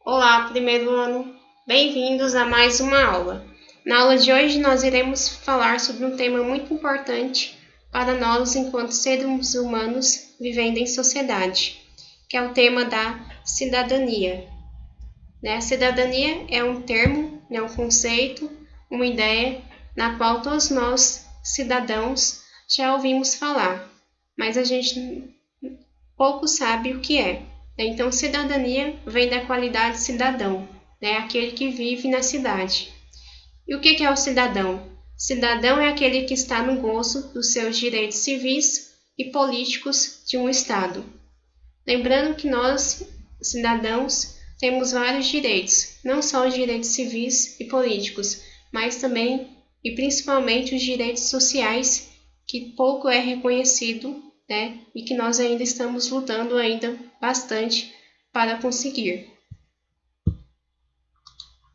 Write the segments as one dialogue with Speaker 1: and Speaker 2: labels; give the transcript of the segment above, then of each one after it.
Speaker 1: Olá, primeiro ano! Bem-vindos a mais uma aula. Na aula de hoje, nós iremos falar sobre um tema muito importante para nós enquanto seres humanos vivendo em sociedade, que é o tema da cidadania. A cidadania é um termo, um conceito, uma ideia na qual todos nós, cidadãos, já ouvimos falar, mas a gente pouco sabe o que é. Então, cidadania vem da qualidade cidadão, aquele que vive na cidade. E o que é o cidadão? Cidadão é aquele que está no gozo dos seus direitos civis e políticos de um Estado. Lembrando que nós, cidadãos, temos vários direitos, não só os direitos civis e políticos, mas também e principalmente os direitos sociais, que pouco é reconhecido, e que nós ainda estamos lutando ainda bastante para conseguir.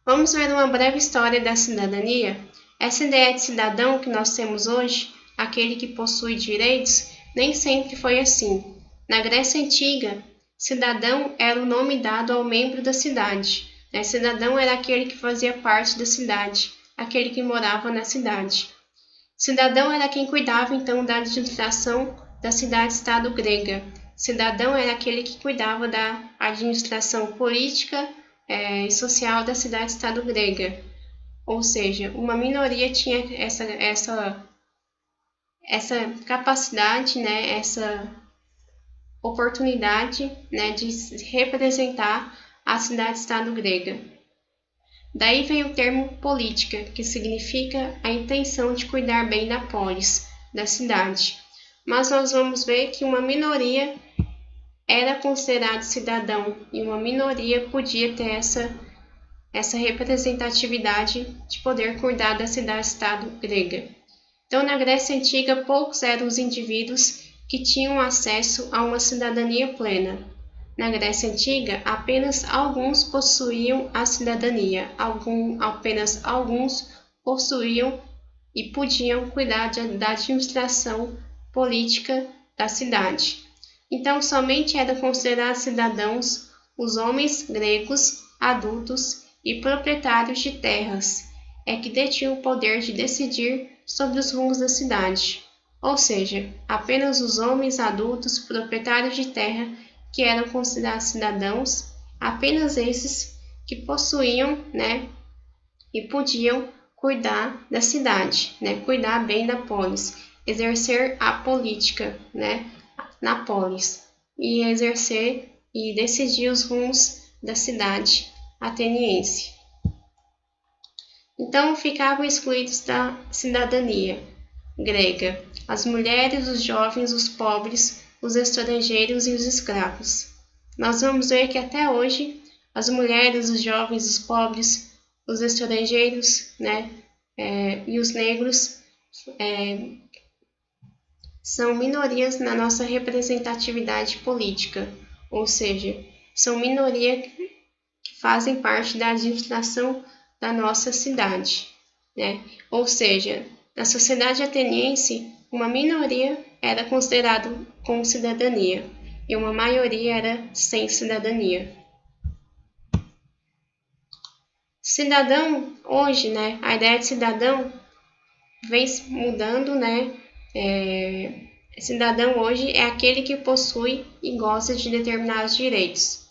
Speaker 1: Vamos ver uma breve história da cidadania? Essa ideia de cidadão que nós temos hoje, aquele que possui direitos, nem sempre foi assim. Na Grécia Antiga, cidadão era o nome dado ao membro da cidade. Cidadão era aquele que fazia parte da cidade, aquele que morava na cidade. Cidadão era quem cuidava então da administração da cidade-estado grega. Cidadão era aquele que cuidava da administração política e social da cidade-estado grega. Ou seja, uma minoria tinha essa capacidade, essa oportunidade, de representar a cidade-estado grega. Daí vem o termo política, que significa a intenção de cuidar bem da polis, da cidade. Mas nós vamos ver que uma minoria era considerado cidadão e uma minoria podia ter essa representatividade de poder cuidar da cidade-estado grega. Então, na Grécia Antiga, poucos eram os indivíduos que tinham acesso a uma cidadania plena. Na Grécia Antiga, apenas alguns possuíam a cidadania, apenas alguns possuíam e podiam cuidar da administração política da cidade. Então, somente eram considerados cidadãos os homens gregos, adultos e proprietários de terras, que detinham o poder de decidir sobre os rumos da cidade. Ou seja, apenas os homens adultos proprietários de terra que eram considerados cidadãos, apenas esses que possuíam, e podiam cuidar da cidade, cuidar bem da polis, exercer a política, na polis, e exercer e decidir os rumos da cidade ateniense. Então, ficavam excluídos da cidadania grega as mulheres, os jovens, os pobres, os estrangeiros e os escravos. Nós vamos ver que até hoje as mulheres, os jovens, os pobres, os estrangeiros, e os negros são minorias na nossa representatividade política, ou seja, são minoria que fazem parte da administração da nossa cidade, Ou seja, na sociedade ateniense, uma minoria era considerado com cidadania e uma maioria era sem cidadania. Cidadão, hoje, a ideia de cidadão vem mudando, Cidadão hoje é aquele que possui e goza de determinados direitos.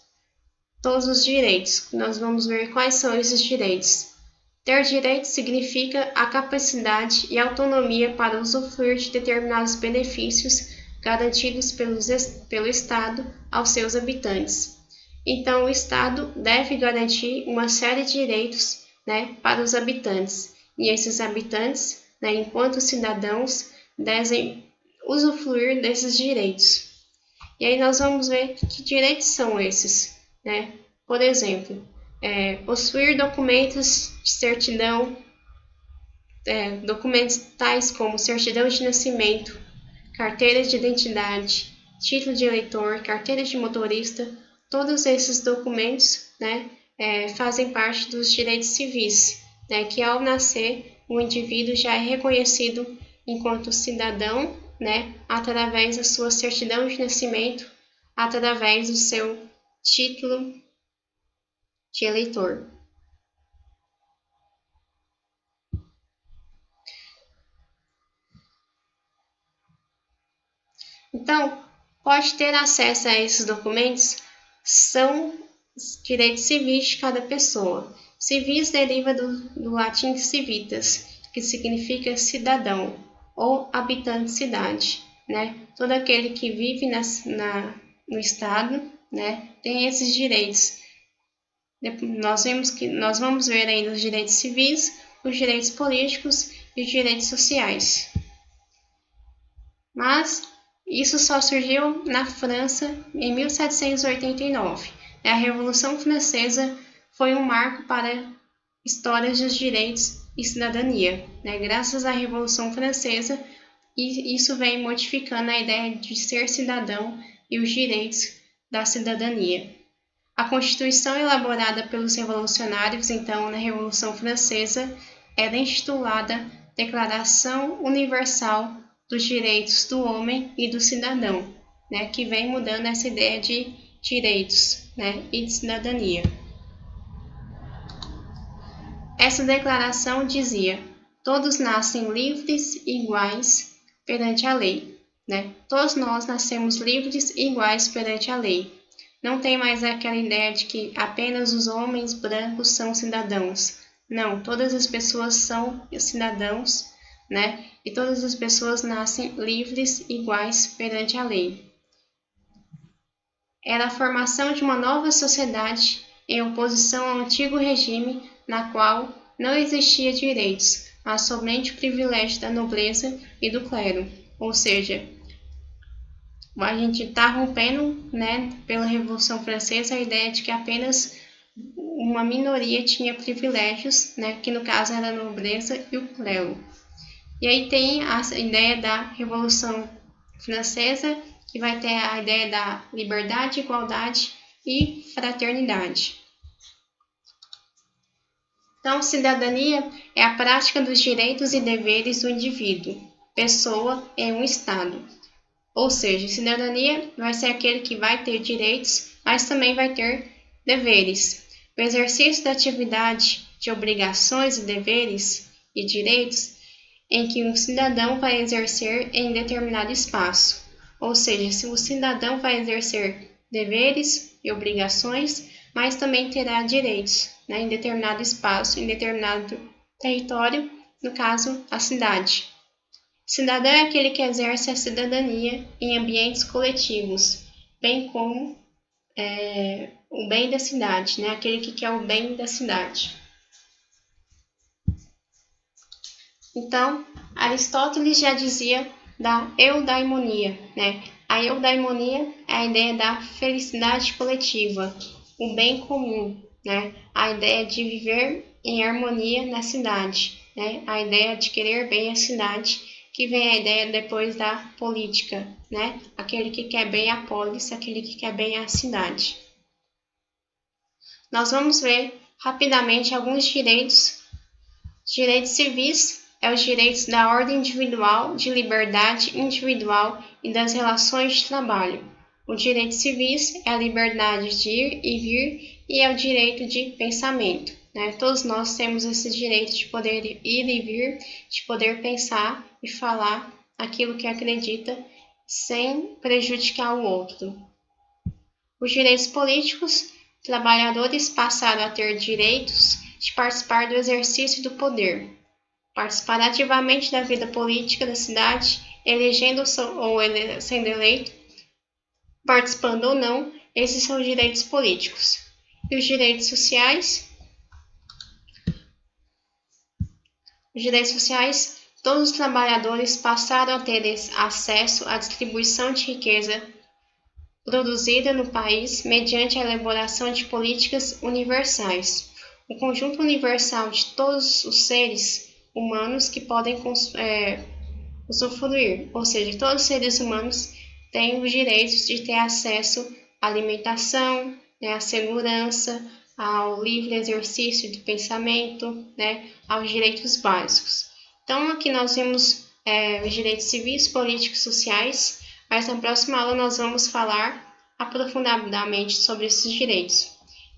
Speaker 1: Todos os direitos. Nós vamos ver quais são esses direitos. Ter direito significa a capacidade e autonomia para usufruir de determinados benefícios garantidos pelo Estado aos seus habitantes. Então, o Estado deve garantir uma série de direitos, para os habitantes. E esses habitantes, enquanto cidadãos, devem usufruir desses direitos. E aí nós vamos ver que direitos são esses, Por exemplo, possuir documentos de certidão, documentos tais como certidão de nascimento, carteira de identidade, título de eleitor, carteira de motorista, todos esses documentos, fazem parte dos direitos civis, que ao nascer o indivíduo já é reconhecido enquanto cidadão, através da sua certidão de nascimento, através do seu título de eleitor. Então, pode ter acesso a esses documentos, são os direitos civis de cada pessoa. Civis deriva do latim civitas, que significa cidadão ou habitante de cidade, né? Todo aquele que vive no estado, né, tem esses direitos. Nós vamos ver ainda os direitos civis, os direitos políticos e os direitos sociais. Mas isso só surgiu na França em 1789. A Revolução Francesa foi um marco para histórias dos direitos e cidadania. Graças à Revolução Francesa, isso vem modificando a ideia de ser cidadão e os direitos da cidadania. A Constituição elaborada pelos revolucionários, então, na Revolução Francesa, era intitulada Declaração Universal dos Direitos do Homem e do Cidadão, que vem mudando essa ideia de direitos, e de cidadania. Essa declaração dizia: todos nascem livres e iguais perante a lei. Todos nós nascemos livres e iguais perante a lei. Não tem mais aquela ideia de que apenas os homens brancos são cidadãos. Não, todas as pessoas são cidadãos, e todas as pessoas nascem livres e iguais perante a lei. Era a formação de uma nova sociedade em oposição ao antigo regime, na qual não existia direitos, mas somente o privilégio da nobreza e do clero. Ou seja, a gente está rompendo, pela Revolução Francesa, a ideia de que apenas uma minoria tinha privilégios, que no caso era a nobreza e o clero. E aí tem a ideia da Revolução Francesa, que vai ter a ideia da liberdade, igualdade e fraternidade. Então, cidadania é a prática dos direitos e deveres do indivíduo, pessoa em um Estado. Ou seja, cidadania vai ser aquele que vai ter direitos, mas também vai ter deveres. O exercício da atividade de obrigações e deveres e direitos em que um cidadão vai exercer em determinado espaço. Ou seja, se o cidadão vai exercer deveres e obrigações, mas também terá direitos, em determinado espaço, em determinado território, no caso, a cidade. Cidadão é aquele que exerce a cidadania em ambientes coletivos, bem como o bem da cidade, aquele que quer o bem da cidade. Então, Aristóteles já dizia da eudaimonia, A eudaimonia é a ideia da felicidade coletiva, o bem comum, A ideia de viver em harmonia na cidade, A ideia de querer bem a cidade, que vem a ideia depois da política, Aquele que quer bem a polis, aquele que quer bem a cidade. Nós vamos ver rapidamente alguns direitos civis. Os direitos da ordem individual, de liberdade individual e das relações de trabalho. O direito civis é a liberdade de ir e vir e é o direito de pensamento. Todos nós temos esse direito de poder ir e vir, de poder pensar e falar aquilo que acredita sem prejudicar o outro. Os direitos políticos, trabalhadores passaram a ter direitos de participar do exercício do poder. Participar ativamente da vida política da cidade, elegendo ou sendo eleito, participando ou não, esses são os direitos políticos. E os direitos sociais? Os direitos sociais, todos os trabalhadores passaram a ter acesso à distribuição de riqueza produzida no país mediante a elaboração de políticas universais. O conjunto universal de todos os seres humanos que podem usufruir, ou seja, todos os seres humanos têm os direitos de ter acesso à alimentação, à segurança, ao livre exercício do pensamento, aos direitos básicos. Então, aqui nós vemos os direitos civis, políticos e sociais, mas na próxima aula nós vamos falar aprofundadamente sobre esses direitos.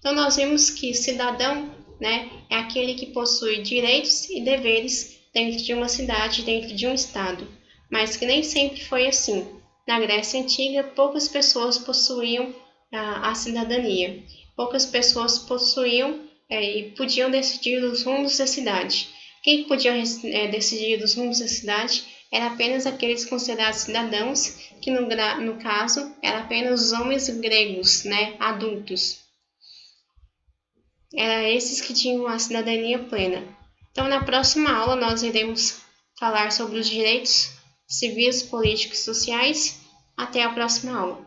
Speaker 1: Então, nós vimos que cidadão, né, é aquele que possui direitos e deveres dentro de uma cidade, dentro de um estado, mas que nem sempre foi assim. Na Grécia Antiga, poucas pessoas possuíam a cidadania, poucas pessoas possuíam e podiam decidir os rumos da cidade. Quem podia decidir os rumos da cidade era apenas aqueles considerados cidadãos, que no caso eram apenas os homens gregos, né, adultos. Eram esses que tinham a cidadania plena. Então, na próxima aula, nós iremos falar sobre os direitos civis, políticos e sociais. Até a próxima aula.